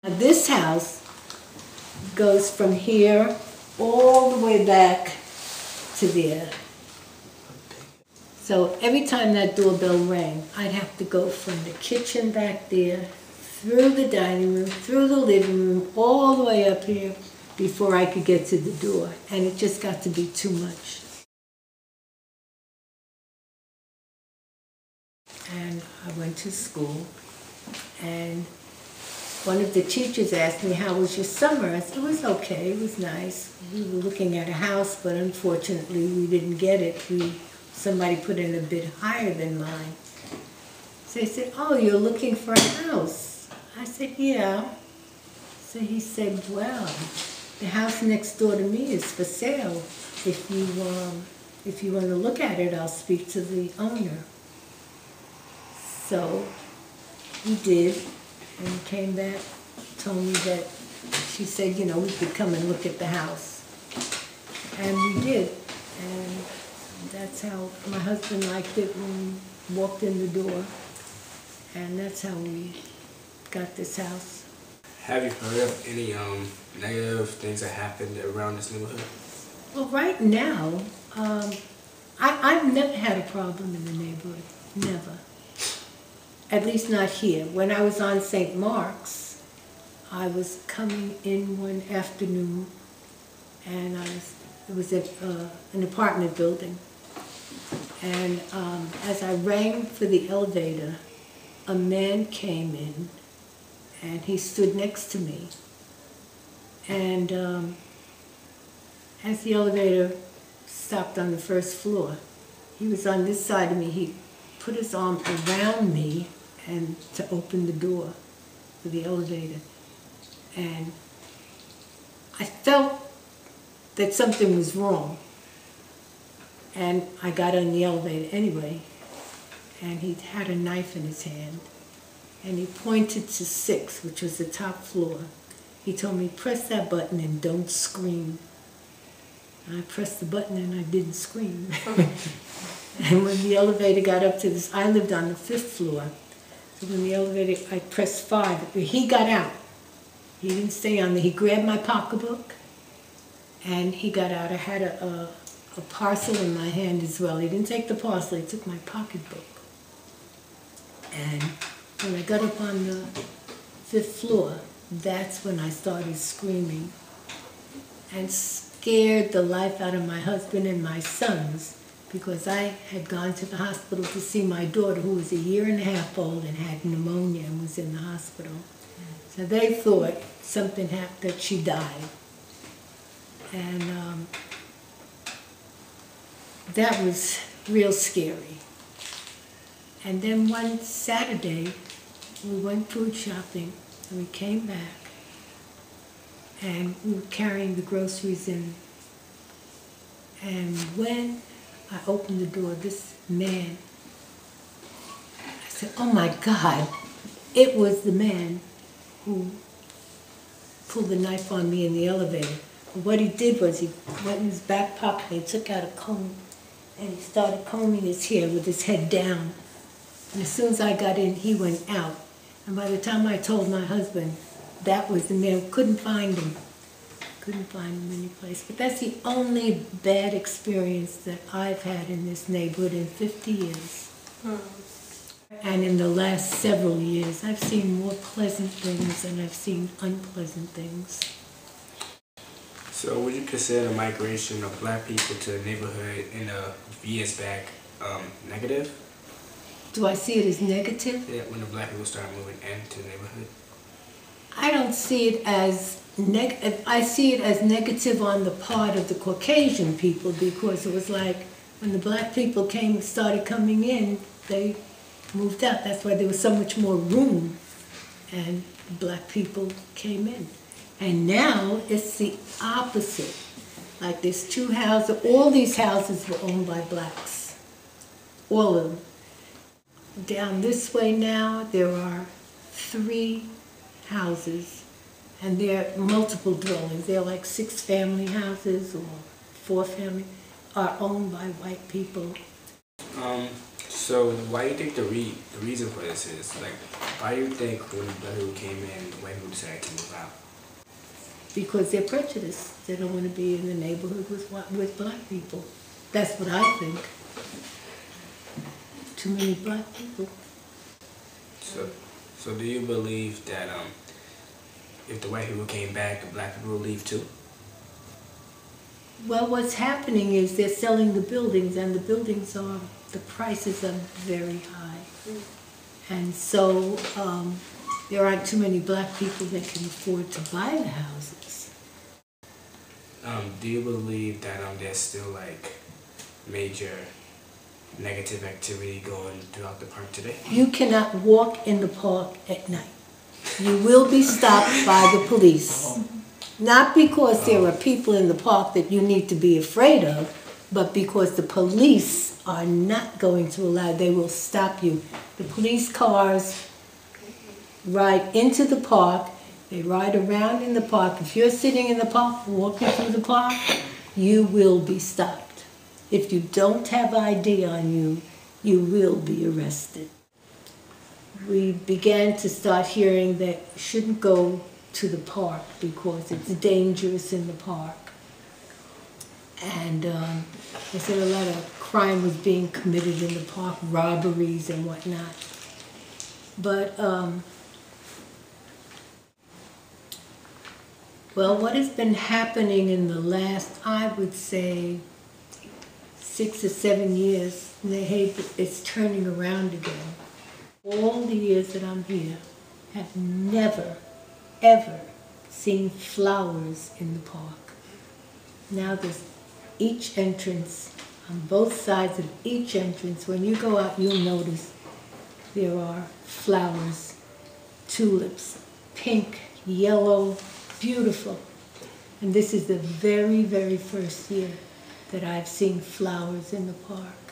This house goes from here all the way back to there. So every time that doorbell rang, I'd have to go from the kitchen back there, through the dining room, through the living room, all the way up here before I could get to the door. And it just got to be too much. And I went to school, and one of the teachers asked me, how was your summer? I said, it was okay, it was nice. We were looking at a house, but unfortunately we didn't get it. Somebody put in a bid higher than mine. So he said, oh, you're looking for a house? I said, yeah. So he said, well, the house next door to me is for sale. If you want to look at it, I'll speak to the owner. So he did, and he came back, told me that, she said, you know, we could come and look at the house. And we did, and that's how my husband liked it when we walked in the door, and that's how we got this house. Have you heard of any negative things that happened around this neighborhood? Well, right now, I've never had a problem in the neighborhood, never. At least not here. When I was on St. Mark's, I was coming in one afternoon, and it was at an apartment building. And as I rang for the elevator, a man came in, and he stood next to me. And as the elevator stopped on the first floor, he was on this side of me. He put his arm around me and to open the door for the elevator. And I felt that something was wrong. And I got on the elevator anyway, and he had a knife in his hand, and he pointed to 6, which was the top floor. He told me, press that button and don't scream. And I pressed the button and I didn't scream. And when the elevator got up to this, I lived on the 5th floor. So when the elevator, I pressed 5, he got out. He didn't stay on there. He grabbed my pocketbook and he got out. I had a parcel in my hand as well. He didn't take the parcel, he took my pocketbook. And when I got up on the 5th floor, that's when I started screaming and scared the life out of my husband and my sons, because I had gone to the hospital to see my daughter, who was 1.5 years old and had pneumonia and was in the hospital. So they thought something happened, that she died. And that was real scary. And then one Saturday, we went food shopping, and we came back, and we were carrying the groceries in. And when I opened the door, this man, I said, oh my God, it was the man who pulled the knife on me in the elevator. But what he did was he went in his back pocket and he took out a comb, and he started combing his hair with his head down. And as soon as I got in, he went out. And by the time I told my husband, that was the man. Couldn't find him. Couldn't find him anyplace. But that's the only bad experience that I've had in this neighborhood in 50 years. And in the last several years, I've seen more pleasant things than I've seen unpleasant things. So would you consider the migration of black people to the neighborhood in a few years back negative? Do I see it as negative? Yeah, when the black people started moving into the neighborhood. I don't see it as negative. I see it as negative on the part of the Caucasian people, because it was like when the black people started coming in, they moved out. That's why there was so much more room, and black people came in. And now it's the opposite. Like there's 2 houses. All these houses were owned by blacks. All of them. Down this way now, there are 3 houses, and they're multiple dwellings. They're like 6-family houses or 4-family, are owned by white people. So why do you think the reason for this is? Like, Why do you think when the black people came in, the white people decided to move out? Because they're prejudiced. They don't want to be in the neighborhood with black people. That's what I think. Too many black people. So do you believe that if the white people came back, the black people would leave too? Well, what's happening is they're selling the buildings, and the prices are very high. And so there aren't too many black people that can afford to buy the houses. Do you believe that there's still like major negative activity going throughout the park today? You cannot walk in the park at night. You will be stopped by the police. Not because there are people in the park that you need to be afraid of, but because the police are not going to allow, they will stop you. The police cars ride into the park, they ride around in the park. If you're sitting in the park, walking through the park, you will be stopped. If you don't have ID on you, you will be arrested. We began to start hearing that you shouldn't go to the park because it's dangerous in the park. And they said a lot of crime was being committed in the park, robberies and whatnot. But, well, what has been happening in the last, I would say, 6 or 7 years, it's turning around again. All the years that I'm here, have never, ever seen flowers in the park. Now there's each entrance, on both sides of each entrance, when you go out, you'll notice there are flowers, tulips, pink, yellow, beautiful. And this is the very, very first year that I've seen flowers in the park.